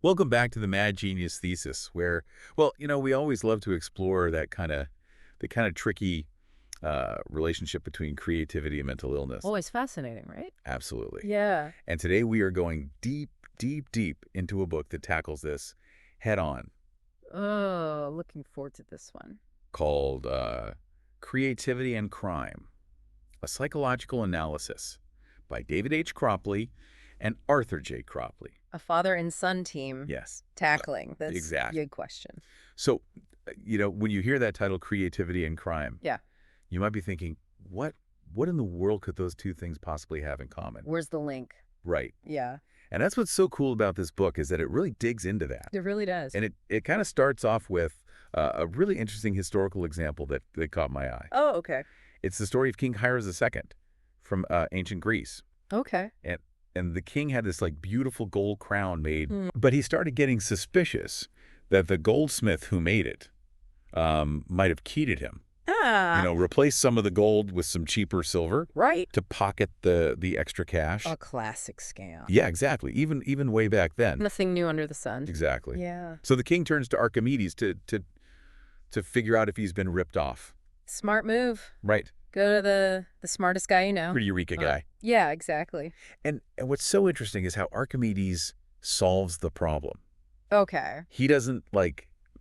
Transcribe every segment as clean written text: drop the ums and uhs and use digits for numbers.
Welcome back to the Mad Genius Thesis, where, we always love to explore the kind of tricky relationship between creativity and mental illness. Always fascinating, right? Absolutely. Yeah. And today we are going deep, deep, deep into a book that tackles this head on, Oh, looking forward to this one. called Creativity and Crime, a psychological analysis by David H. Cropley and Arthur J. Cropley. A father and son team Yes. tackling this Exactly. big question. So, when you hear that title, Creativity and Crime, Yeah. you might be thinking, what in the world could those two things possibly have in common? Where's the link? Right. Yeah. And that's what's so cool about this book, is that it really digs into that. It really does. And it kind of starts off with a really interesting historical example that caught my eye. Oh, okay. It's the story of King Hiras II from ancient Greece. Okay. And the king had this beautiful gold crown made, but he started getting suspicious that the goldsmith who made it might have cheated him. Replaced some of the gold with some cheaper silver Right. to pocket the extra cash. A classic scam. Yeah, exactly. Even way back then. Nothing new under the sun. Exactly. Yeah. So the king turns to Archimedes to figure out if he's been ripped off. Smart move. Right. Go to the smartest guy you know. Pretty eureka guy. Yeah, exactly. And what's so interesting is how Archimedes solves the problem. Okay. He doesn't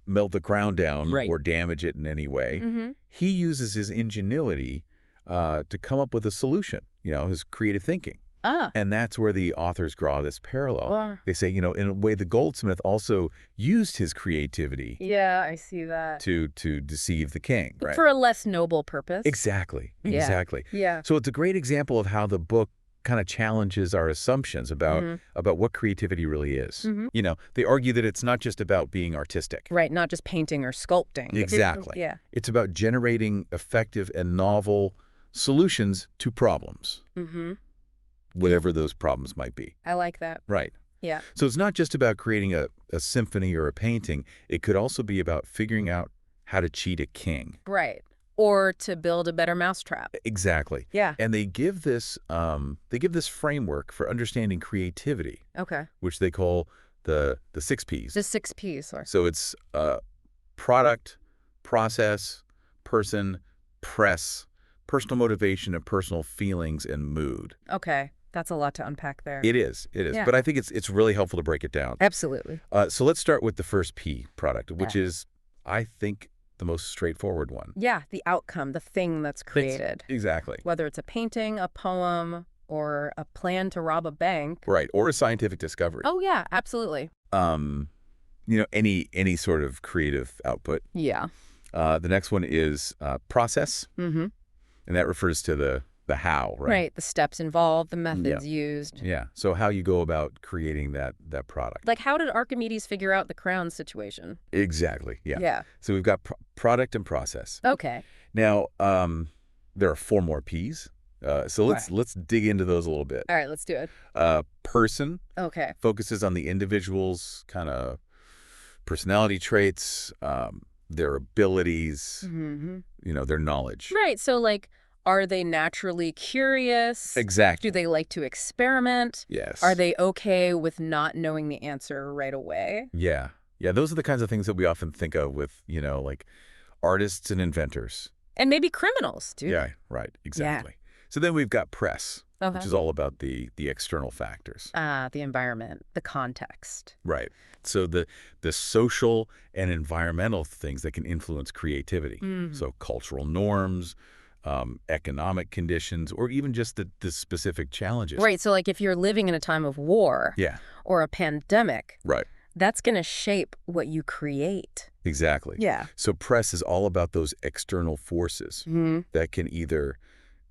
melt the crown down Right. or damage it in any way. Mm-hmm. He uses his ingenuity to come up with a solution, his creative thinking. Ah. And that's where the authors draw this parallel. Well, They say, in a way, the goldsmith also used his creativity yeah, I see that. to deceive the king, right? For a less noble purpose. Exactly. Yeah. Exactly. Yeah. So it's a great example of how the book kind of challenges our assumptions about what creativity really is. Mm-hmm. They argue that it's not just about being artistic. Right, not just painting or sculpting. Exactly. Yeah. It's about generating effective and novel solutions to problems, Mm-hmm. whatever those problems might be. I like that. Right. Yeah. So it's not just about creating a symphony or a painting. It could also be about figuring out how to cheat a king. Right. Or to build a better mousetrap. Exactly. Yeah. And they give this framework for understanding creativity, Okay. which they call the 6 Ps. The 6 Ps. Or... So it's product, process, person, press, personal motivation, and personal feelings and mood. Okay. That's a lot to unpack there. It is. Yeah. But I think it's really helpful to break it down. Absolutely. So let's start with the first P, product, which is, I think, the most straightforward one. Yeah. The outcome, the thing that's created. Exactly. Whether it's a painting, a poem, or a plan to rob a bank. Right. Or a scientific discovery. Oh, yeah. Absolutely. Any sort of creative output. Yeah. The next one is process. Mm-hmm. And that refers to the how, right? Right. The steps involved, the methods used. Yeah. So how you go about creating that product. Like, how did Archimedes figure out the crown situation? Exactly. Yeah. Yeah. So we've got product and process. Okay. Now, there are 4 more Ps. So let's dig into those a little bit. All right. Let's do it. Person Okay. focuses on the individual's kind of personality traits, their abilities, Mm-hmm. their knowledge. Right. So, are they naturally curious? Exactly. Do they like to experiment? Yes. Are they okay with not knowing the answer right away? Yeah. Yeah, those are the kinds of things that we often think of with, artists and inventors. And maybe criminals, too. Yeah, right. Exactly. So then we've got press, Okay. which is all about the external factors. The environment, the context. Right. So the social and environmental things that can influence creativity. Mhm. So cultural norms, economic conditions, or even just the specific challenges. Right. So, if you're living in a time of war Yeah, or a pandemic, right. that's going to shape what you create. Exactly. Yeah. So press is all about those external forces Mm-hmm. that can either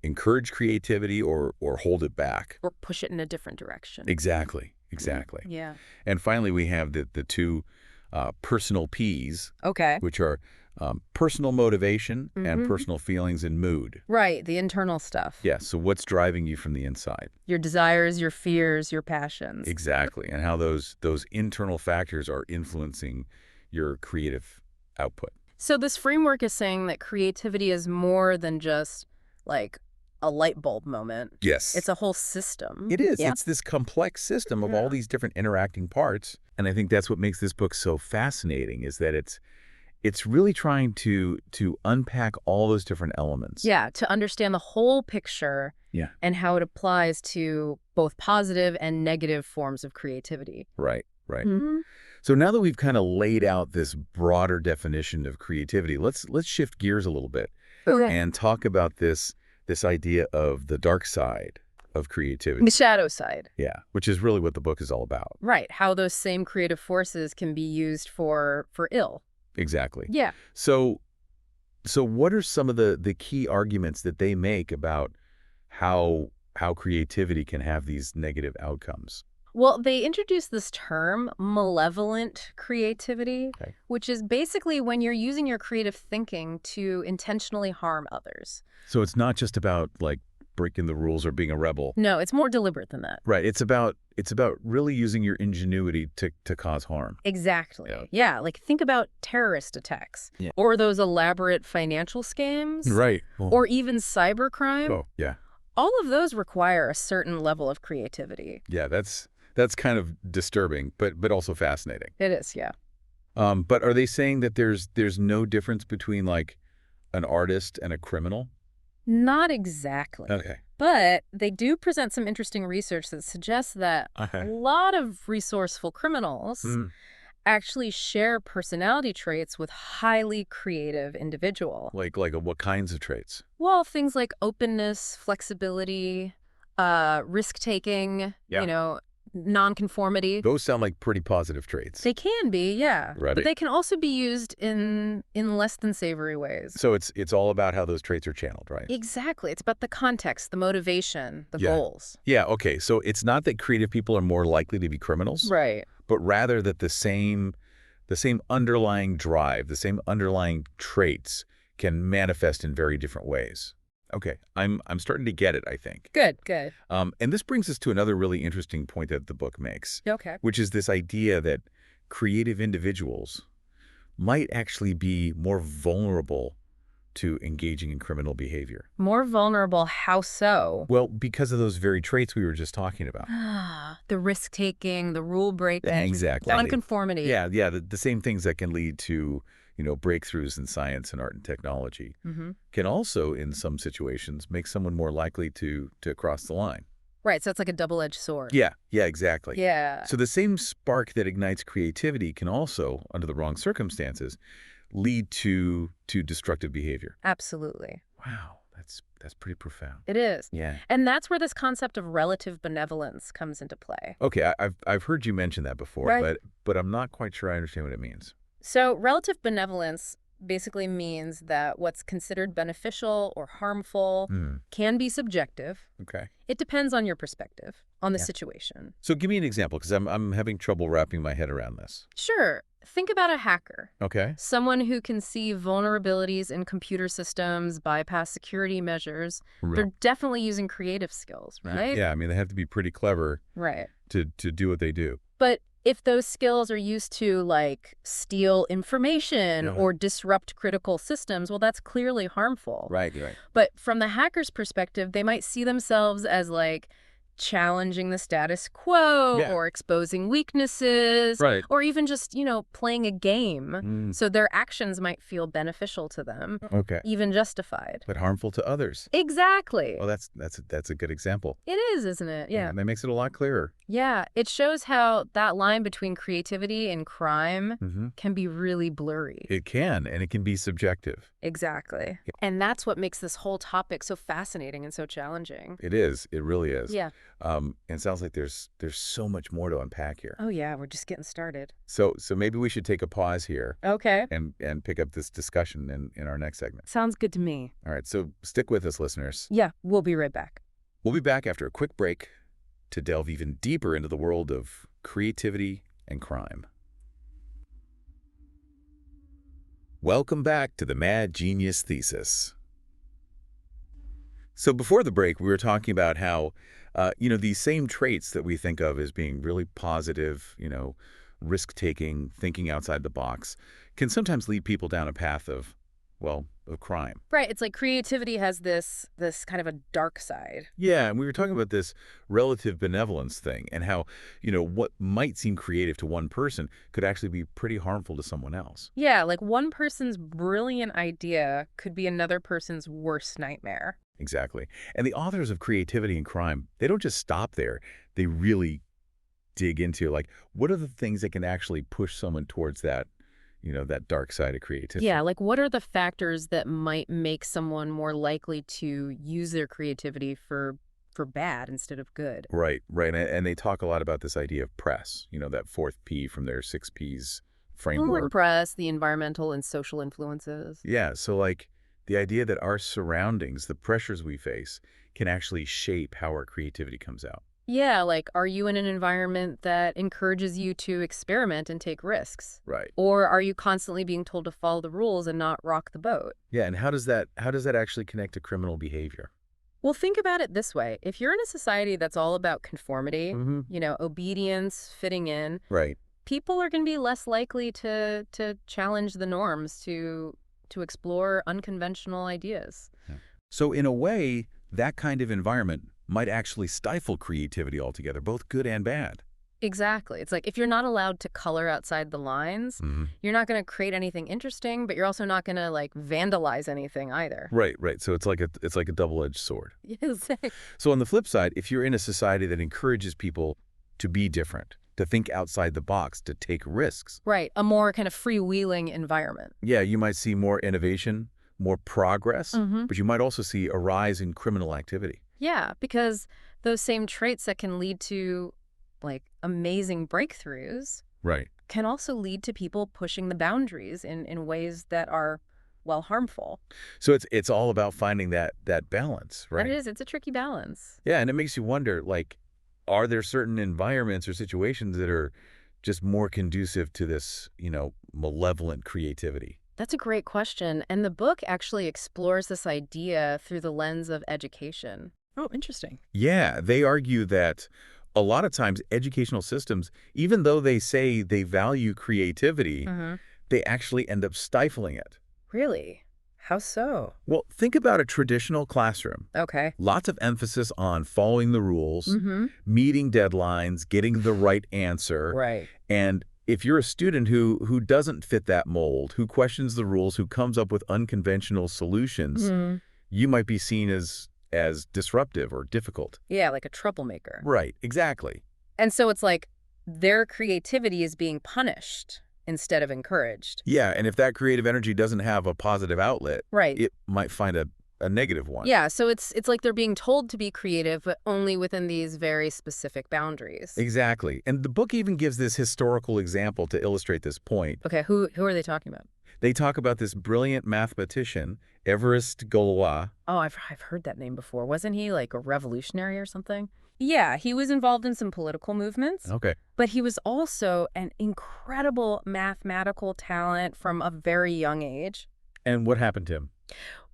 encourage creativity or hold it back. Or push it in a different direction. Exactly. Exactly. Yeah. And finally, we have the 2 personal Ps, Okay. which are personal motivation and Mhm. personal feelings and mood. Right. The internal stuff. Yeah, so what's driving you from the inside? Your desires, your fears, your passions. Exactly, and how those internal factors are influencing your creative output. So this framework is saying that creativity is more than just a light bulb moment. Yes. It's a whole system. It is. Yeah. It's this complex system of all these different interacting parts And I think that's what makes this book so fascinating, is that it's really trying to unpack all those different elements. Yeah, to understand the whole picture and how it applies to both positive and negative forms of creativity. Right, right. Mm-hmm. So now that we've kind of laid out this broader definition of creativity, let's shift gears a little bit and talk about this idea of the dark side of creativity. The shadow side. Yeah, which is really what the book is all about. Right, how those same creative forces can be used for ill. Exactly. Yeah. So what are some of the key arguments that they make about how creativity can have these negative outcomes? Well, they introduced this term, malevolent creativity, which is basically when you're using your creative thinking to intentionally harm others. So it's not just about, like, breaking the rules or being a rebel. No, it's more deliberate than that. Right. It's about really using your ingenuity to cause harm. Exactly. Yeah, like think about terrorist attacks or those elaborate financial scams. Right. Or even cybercrime. Oh, yeah. All of those require a certain level of creativity. Yeah, that's kind of disturbing, but also fascinating. It is, yeah. But are they saying that there's no difference between, like, an artist and a criminal? Not exactly. Okay. But they do present some interesting research that suggests that a lot of resourceful criminals actually share personality traits with highly creative individuals. Like what kinds of traits? Well, things like openness, flexibility, risk-taking, nonconformity. Those sound like pretty positive traits. They can be, yeah. Right. But they can also be used in less than savory ways. So it's all about how those traits are channeled, right? Exactly. It's about the context, the motivation, the goals. Yeah, okay. So it's not that creative people are more likely to be criminals. Right. But rather that the same underlying drive, the same underlying traits can manifest in very different ways. Okay, I'm starting to get it, I think. Good, good. And this brings us to another really interesting point that the book makes. Okay. Which is this idea that creative individuals might actually be more vulnerable to engaging in criminal behavior. More vulnerable, how so? Well, because of those very traits we were just talking about. The risk-taking, the rule-breaking. Exactly. Nonconformity. Yeah, the same things that can lead to breakthroughs in science and art and technology can also, in some situations, make someone more likely to cross the line. Right, so it's like a double-edged sword. Yeah, exactly. Yeah. So the same spark that ignites creativity can also, under the wrong circumstances, lead to destructive behavior. Absolutely. Wow, that's pretty profound. It is. Yeah. And that's where this concept of relative benevolence comes into play. Okay, I've heard you mention that before, right. but I'm not quite sure I understand what it means. So relative benevolence basically means that what's considered beneficial or harmful can be subjective. Okay. It depends on your perspective, on the situation. So give me an example, because I'm having trouble wrapping my head around this. Sure. Think about a hacker. Okay. Someone who can see vulnerabilities in computer systems, bypass security measures. Right. They're definitely using creative skills, right? Yeah, I mean, they have to be pretty clever to do what they do. But if those skills are used to, like, steal information or disrupt critical systems, well, that's clearly harmful. Right. But from the hacker's perspective, they might see themselves as, like, challenging the status quo or exposing weaknesses or even just, playing a game. So their actions might feel beneficial to them, even justified. But harmful to others. Exactly. Well, that's a good example. It is, isn't it? Yeah. That makes it a lot clearer. Yeah. It shows how that line between creativity and crime can be really blurry. It can, and it can be subjective. Exactly. Yeah. And that's what makes this whole topic so fascinating and so challenging. It is. It really is. Yeah. And it sounds like there's so much more to unpack here. Oh, yeah. We're just getting started. So maybe we should take a pause here. Okay. And pick up this discussion in our next segment. Sounds good to me. All right. So stick with us, listeners. Yeah. We'll be right back. We'll be back after a quick break to delve even deeper into the world of creativity and crime. Welcome back to the Mad Genius Thesis. So before the break, we were talking about how, these same traits that we think of as being really positive, risk-taking, thinking outside the box, can sometimes lead people down a path of well, of crime. Right. It's like creativity has this kind of a dark side. Yeah, and we were talking about this relative benevolence thing and how, what might seem creative to one person could actually be pretty harmful to someone else. Yeah, like one person's brilliant idea could be another person's worst nightmare. Exactly. And the authors of Creativity and Crime, they don't just stop there. They really dig into, like, what are the things that can actually push someone towards that, that dark side of creativity? Yeah, like what are the factors that might make someone more likely to use their creativity for bad instead of good? Right. And they talk a lot about this idea of press, that fourth P from their 6 Ps framework. Press, the environmental and social influences. Yeah, so like the idea that our surroundings, the pressures we face, can actually shape how our creativity comes out. Yeah, like are you in an environment that encourages you to experiment and take risks? Right. Or are you constantly being told to follow the rules and not rock the boat? Yeah, and how does that actually connect to criminal behavior? Well, think about it this way. If you're in a society that's all about conformity, obedience, fitting in, right, people are going to be less likely to challenge the norms, to explore unconventional ideas. Yeah. So in a way, that kind of environment might actually stifle creativity altogether, both good and bad. Exactly. It's like if you're not allowed to color outside the lines, you're not going to create anything interesting, but you're also not going to like vandalize anything either. Right. So it's like a double-edged sword. Yes. So on the flip side, if you're in a society that encourages people to be different, to think outside the box, to take risks. Right. A more kind of freewheeling environment. Yeah, you might see more innovation, more progress, but you might also see a rise in criminal activity. Yeah, because those same traits that can lead to like amazing breakthroughs can also lead to people pushing the boundaries in ways that are, well, harmful. So it's all about finding that balance, right? That it is. It's a tricky balance. Yeah, and it makes you wonder, like, are there certain environments or situations that are just more conducive to this, malevolent creativity? That's a great question. And the book actually explores this idea through the lens of education. Oh, interesting. Yeah, they argue that a lot of times educational systems, even though they say they value creativity, they actually end up stifling it. Really? How so? Well, think about a traditional classroom. Okay. Lots of emphasis on following the rules, meeting deadlines, getting the right answer. Right. And if you're a student who doesn't fit that mold, who questions the rules, who comes up with unconventional solutions, you might be seen as disruptive or difficult. Yeah, like a troublemaker. Right, exactly. And so it's like their creativity is being punished instead of encouraged. Yeah, and if that creative energy doesn't have a positive outlet, it might find a negative one. Yeah, so it's like they're being told to be creative, but only within these very specific boundaries. Exactly. And the book even gives this historical example to illustrate this point. Okay, who are they talking about? They talk about this brilliant mathematician, Évariste Galois. Oh, I've heard that name before. Wasn't he like a revolutionary or something? Yeah, he was involved in some political movements. Okay. But he was also an incredible mathematical talent from a very young age. And what happened to him?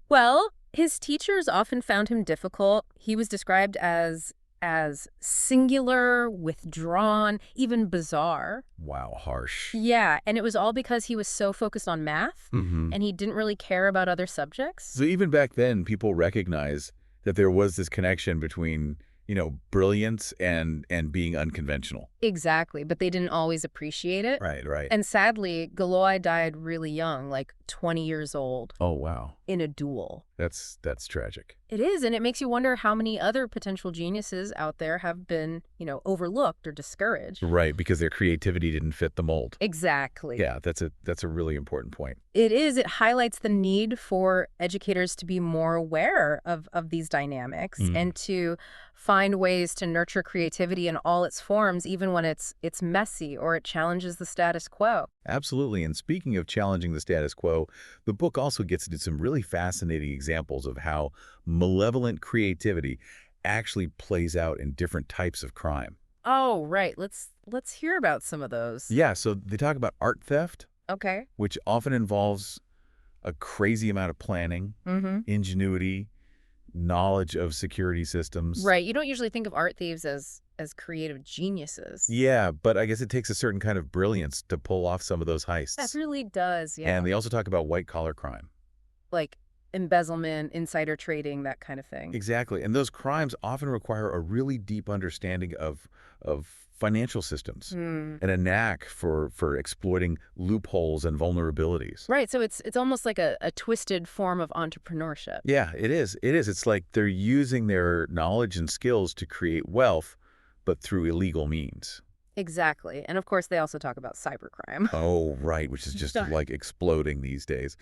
Well, his teachers often found him difficult. He was described as singular, withdrawn, even bizarre. Wow, harsh. Yeah, and it was all because he was so focused on math, and he didn't really care about other subjects. So even back then, people recognized that there was this connection between, brilliance and being unconventional. Exactly, but they didn't always appreciate it. Right. And sadly, Galois died really young, like 20 years old. Oh, wow. In a duel. That's tragic. It is, and it makes you wonder how many other potential geniuses out there have been, overlooked or discouraged. Right, because their creativity didn't fit the mold. Exactly. Yeah, that's a really important point. It is. It highlights the need for educators to be more aware of these dynamics and to find ways to nurture creativity in all its forms, even when it's messy or it challenges the status quo. Absolutely. And speaking of challenging the status quo, the book also gets into some really fascinating examples of how malevolent creativity actually plays out in different types of crime. Oh, right. Let's hear about some of those. Yeah, so they talk about art theft. Okay. Which often involves a crazy amount of planning, ingenuity, knowledge of security systems. Right. You don't usually think of art thieves as creative geniuses. Yeah, but I guess it takes a certain kind of brilliance to pull off some of those heists. That really does, yeah. And they also talk about white-collar crime. like embezzlement, insider trading, that kind of thing. Exactly. And those crimes often require a really deep understanding of financial systems and a knack for exploiting loopholes and vulnerabilities. Right. So it's almost like a twisted form of entrepreneurship. Yeah, it is. It is. It's like they're using their knowledge and skills to create wealth, but through illegal means. Exactly. And of course, they also talk about cybercrime. Oh, right, which is just like exploding these days.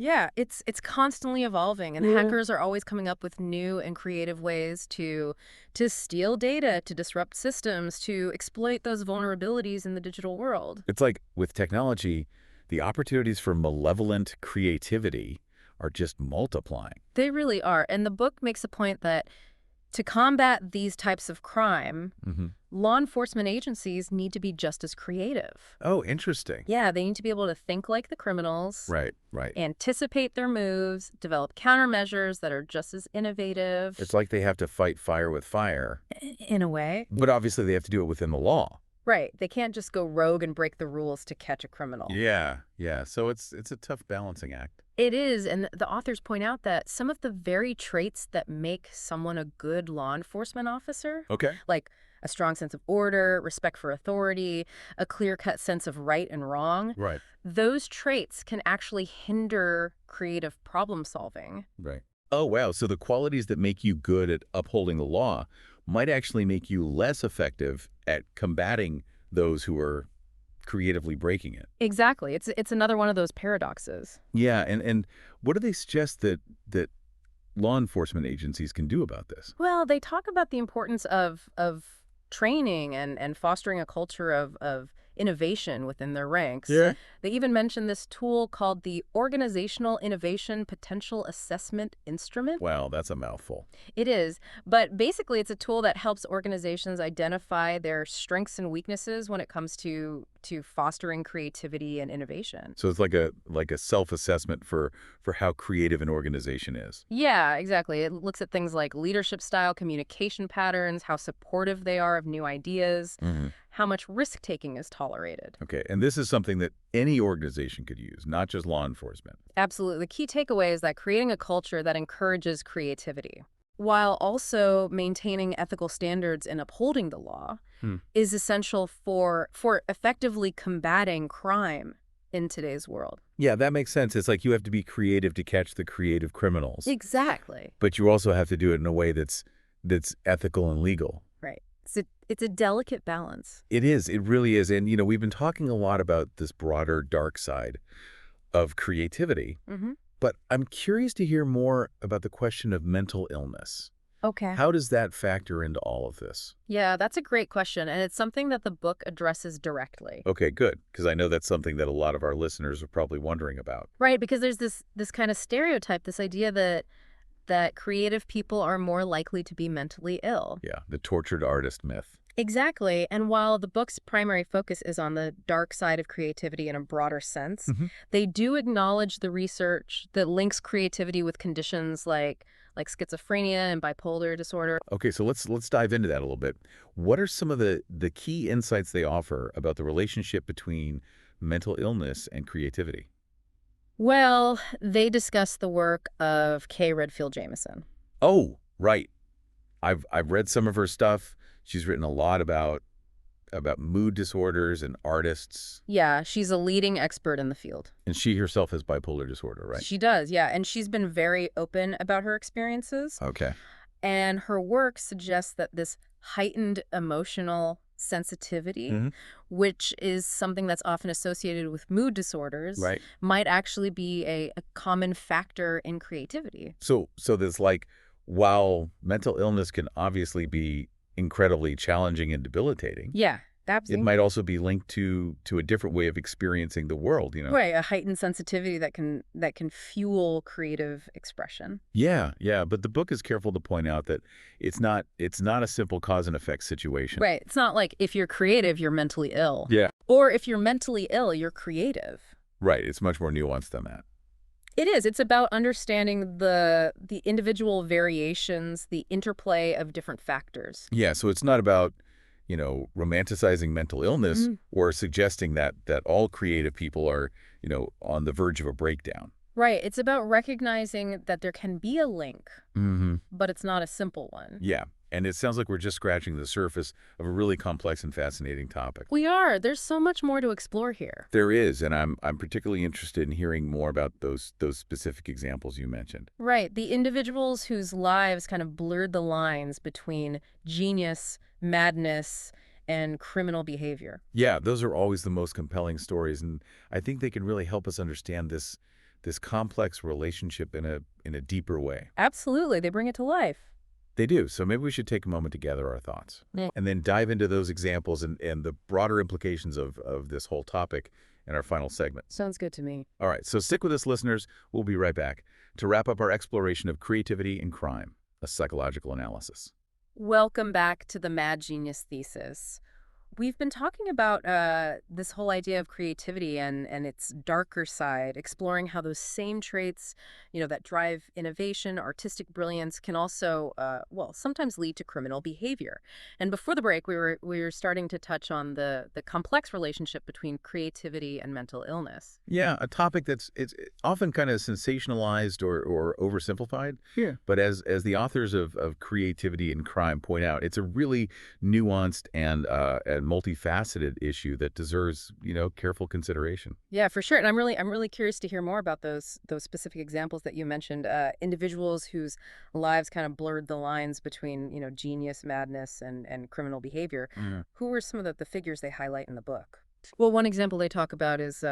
Yeah, it's constantly evolving, and hackers are always coming up with new and creative ways to steal data, to disrupt systems, to exploit those vulnerabilities in the digital world. It's like with technology, the opportunities for malevolent creativity are just multiplying. They really are. And the book makes a point that to combat these types of crime, law enforcement agencies need to be just as creative. Oh, interesting. Yeah, they need to be able to think like the criminals. Right, right. Anticipate their moves, develop countermeasures that are just as innovative. It's like they have to fight fire with fire. In a way. But obviously they have to do it within the law. Right. They can't just go rogue and break the rules to catch a criminal. Yeah, yeah. So it's a tough balancing act. It is, and the authors point out that some of the very traits that make someone a good law enforcement officer, like a strong sense of order, respect for authority, a clear-cut sense of right and wrong, those traits can actually hinder creative problem solving. Right. Oh, wow. So the qualities that make you good at upholding the law might actually make you less effective at combating those who are creatively breaking it. Exactly. It's another one of those paradoxes. Yeah, and what do they suggest that law enforcement agencies can do about this? Well, they talk about the importance of training and fostering a culture of innovation within their ranks. Yeah. They even mention this tool called the Organizational Innovation Potential Assessment Instrument. Wow, that's a mouthful. It is, but basically it's a tool that helps organizations identify their strengths and weaknesses when it comes to fostering creativity and innovation. So it's like a self-assessment for how creative an organization is. Yeah, exactly. It looks at things like leadership style, communication patterns, how supportive they are of new ideas, how much risk-taking is tolerated. Okay, and this is something that any organization could use, not just law enforcement. Absolutely. The key takeaway is that creating a culture that encourages creativity, while also maintaining ethical standards and upholding the law, is essential for effectively combating crime in today's world. Yeah, that makes sense. It's like you have to be creative to catch the creative criminals. Exactly. But you also have to do it in a way that's ethical and legal. Right. It's a delicate balance. It is. It really is. And, we've been talking a lot about this broader dark side of creativity. But I'm curious to hear more about the question of mental illness. Okay. How does that factor into all of this? Yeah, that's a great question, and it's something that the book addresses directly. Okay, good, because I know that's something that a lot of our listeners are probably wondering about. Right, because there's this kind of stereotype, this idea that creative people are more likely to be mentally ill. Yeah, the tortured artist myth. Exactly. And while the book's primary focus is on the dark side of creativity in a broader sense, they do acknowledge the research that links creativity with conditions like schizophrenia and bipolar disorder. Okay, so let's dive into that a little bit. What are some of the key insights they offer about the relationship between mental illness and creativity? Well, they discuss the work of Kay Redfield Jamison. Oh, right. I've read some of her stuff. She's written a lot about mood disorders and artists. Yeah, she's a leading expert in the field. And she herself has bipolar disorder, right? She does, yeah. And she's been very open about her experiences. Okay. And her work suggests that this heightened emotional sensitivity, which is something that's often associated with mood disorders, might actually be a common factor in creativity. So there's while mental illness can obviously be incredibly challenging and debilitating. Yeah, absolutely. It might also be linked to a different way of experiencing the world, Right, a heightened sensitivity that can fuel creative expression. Yeah, but the book is careful to point out that it's not a simple cause and effect situation. Right, it's not like if you're creative, you're mentally ill. Yeah. Or if you're mentally ill, you're creative. Right, it's much more nuanced than that. It is. It's about understanding the individual variations, the interplay of different factors. Yeah, so it's not about, romanticizing mental illness or suggesting that all creative people are, on the verge of a breakdown. Right. It's about recognizing that there can be a link, but it's not a simple one. Yeah. And it sounds like we're just scratching the surface of a really complex and fascinating topic. We are. There's so much more to explore here. There is, and I'm particularly interested in hearing more about those specific examples you mentioned. Right. The individuals whose lives kind of blurred the lines between genius, madness, and criminal behavior. Yeah, those are always the most compelling stories, and I think they can really help us understand this complex relationship in a deeper way. Absolutely. They bring it to life. They do. So maybe we should take a moment to gather our thoughts and then dive into those examples and the broader implications of this whole topic in our final segment. Sounds good to me. All right. So stick with us, listeners. We'll be right back to wrap up our exploration of creativity and crime, a psychological analysis. Welcome back to the Mad Genius Thesis. We've been talking about this whole idea of creativity and its darker side, exploring how those same traits, that drive innovation, artistic brilliance, can also, sometimes lead to criminal behavior. And before the break, we were starting to touch on the complex relationship between creativity and mental illness. Yeah, a topic it's often kind of sensationalized or oversimplified. Yeah. But as the authors of Creativity and Crime point out, it's a really nuanced and multifaceted issue that deserves, careful consideration. Yeah, for sure. And I'm really curious to hear more about those specific examples that you mentioned. Individuals whose lives kind of blurred the lines between, genius, madness, and criminal behavior. Mm. Who were some of the figures they highlight in the book? Well, one example they talk about is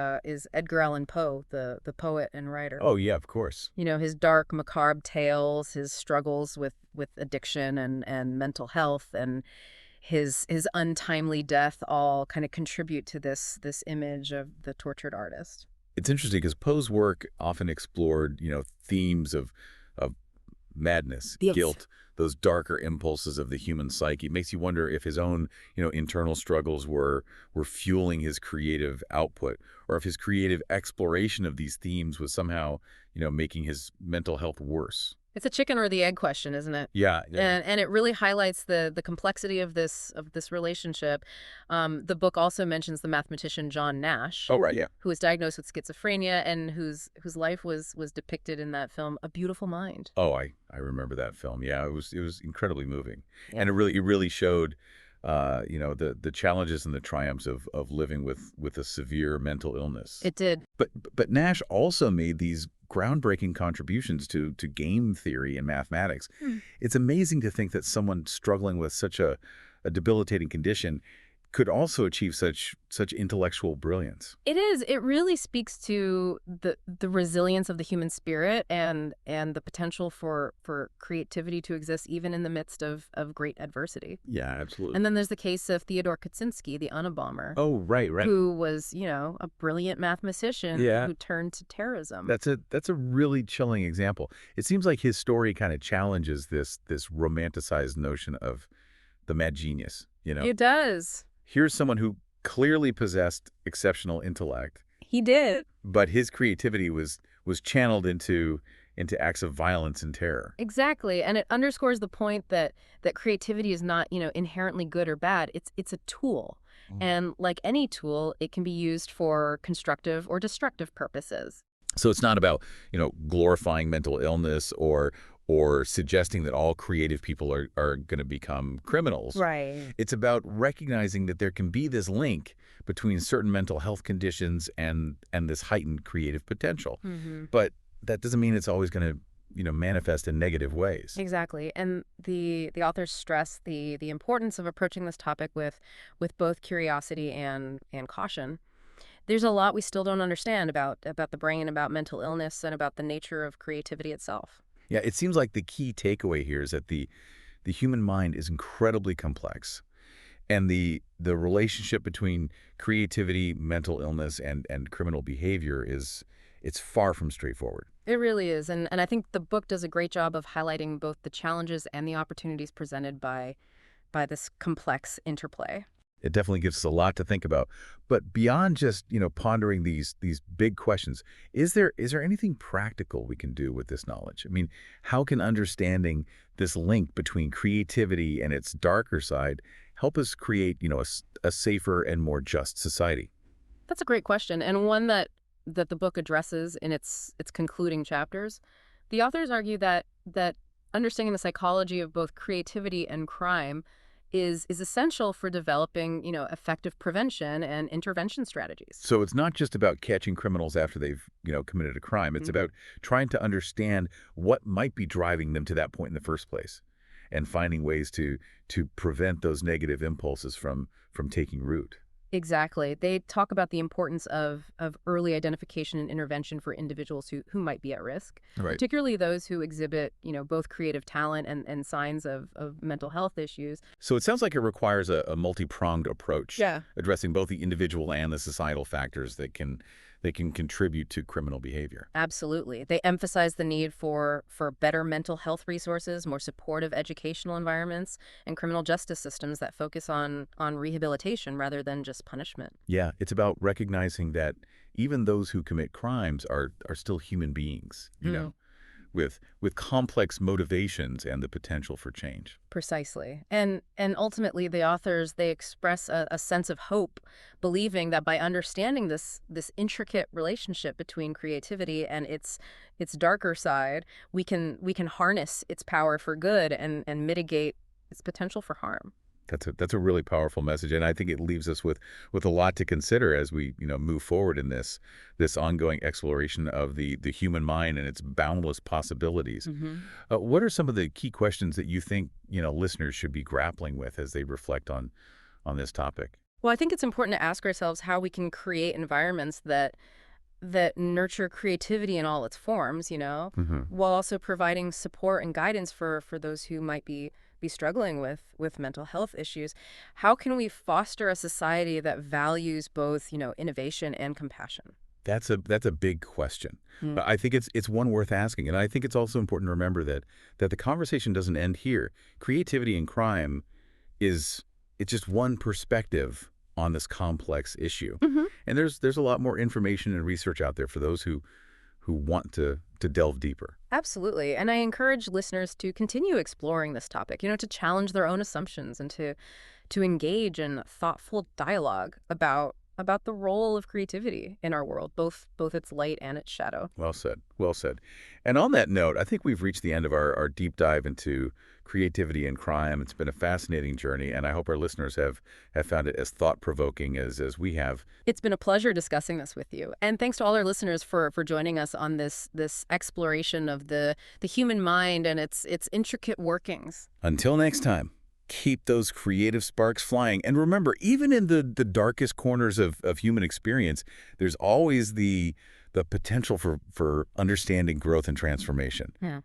Edgar Allan Poe, the poet and writer. Oh, yeah, of course. His dark, macabre tales, his struggles with addiction and mental health, and his untimely death all kind of contribute to this image of the tortured artist. It's interesting because Poe's work often explored, themes of madness, guilt, those darker impulses of the human psyche. It makes you wonder if his own, internal struggles were fueling his creative output, or if his creative exploration of these themes was somehow, making his mental health worse. It's a chicken or the egg question, isn't it? Yeah. And it really highlights the complexity of this relationship. The book also mentions the mathematician John Nash. Oh, right, yeah. Who was diagnosed with schizophrenia and whose life was depicted in that film, A Beautiful Mind. Oh, I remember that film. Yeah, it was incredibly moving. Yeah. And it really showed the challenges and the triumphs of living with a severe mental illness. It did. But Nash also made these groundbreaking contributions to game theory and mathematics. It's amazing to think that someone struggling with such a debilitating condition could also achieve such intellectual brilliance. It is. It really speaks to the resilience of the human spirit and the potential for creativity to exist even in the midst of great adversity. Yeah, absolutely. And then there's the case of Theodore Kaczynski, the Unabomber. Oh, right. Who was, a brilliant mathematician who turned to terrorism. That's a really chilling example. It seems like his story kind of challenges this romanticized notion of the mad genius, It does. Here's someone who clearly possessed exceptional intellect. He did. But his creativity was channeled into acts of violence and terror. Exactly. And it underscores the point that creativity is not, inherently good or bad. It's a tool. And like any tool, it can be used for constructive or destructive purposes. So it's not about, glorifying mental illness or suggesting that all creative people are going to become criminals. Right. It's about recognizing that there can be this link between certain mental health conditions and this heightened creative potential. Mm-hmm. But that doesn't mean it's always going to, manifest in negative ways. Exactly. And the authors stress the importance of approaching this topic with both curiosity and caution. There's a lot we still don't understand about the brain, about mental illness, and about the nature of creativity itself. Yeah, it seems like the key takeaway here is that the human mind is incredibly complex, and the relationship between creativity, mental illness, and criminal behavior it's far from straightforward. It really is, and I think the book does a great job of highlighting both the challenges and the opportunities presented by this complex interplay. It definitely gives us a lot to think about. But beyond just, pondering these big questions, is there anything practical we can do with this knowledge? I mean, how can understanding this link between creativity and its darker side help us create, a safer and more just society? That's a great question, and one that that the book addresses in its concluding chapters, the authors argue that understanding the psychology of both creativity and crime is essential for developing, effective prevention and intervention strategies. So it's not just about catching criminals after they've, committed a crime. It's about trying to understand what might be driving them to that point in the first place and finding ways to prevent those negative impulses from taking root. Exactly. They talk about the importance of early identification and intervention for individuals who might be at risk, particularly those who exhibit, both creative talent and signs of mental health issues. So it sounds like it requires a multi-pronged approach, addressing both the individual and the societal factors that can contribute to criminal behavior. Absolutely. They emphasize the need for better mental health resources, more supportive educational environments, and criminal justice systems that focus on rehabilitation rather than just punishment. Yeah, it's about recognizing that even those who commit crimes are still human beings, with complex motivations and the potential for change. Precisely. And ultimately, the authors, they express a sense of hope, believing that by understanding this intricate relationship between creativity and its darker side, we can harness its power for good and mitigate its potential for harm. That's a really powerful message, and I think it leaves us with a lot to consider as we move forward in this ongoing exploration of the human mind and its boundless possibilities. What are some of the key questions that you think listeners should be grappling with as they reflect on this topic? Well, I think it's important to ask ourselves how we can create environments that nurture creativity in all its forms, while also providing support and guidance for those who might be struggling with mental health issues. How can we foster a society that values both, innovation and compassion? That's a big question. I think it's one worth asking, and I think it's also important to remember that the conversation doesn't end here. Creativity and crime it's just one perspective on this complex issue, and there's a lot more information and research out there for those who want to delve deeper. Absolutely. And I encourage listeners to continue exploring this topic, to challenge their own assumptions and to engage in thoughtful dialogue about the role of creativity in our world, both its light and its shadow. Well said. Well said. And on that note, I think we've reached the end of our deep dive into creativity and crime. It's been a fascinating journey, and I hope our listeners have found it as thought-provoking as we have. It's been a pleasure discussing this with you. And thanks to all our listeners for joining us on this exploration of the human mind and its intricate workings. Until next time. Keep those creative sparks flying. And remember, even in the darkest corners of human experience, there's always the potential for understanding, growth, and transformation. Yeah.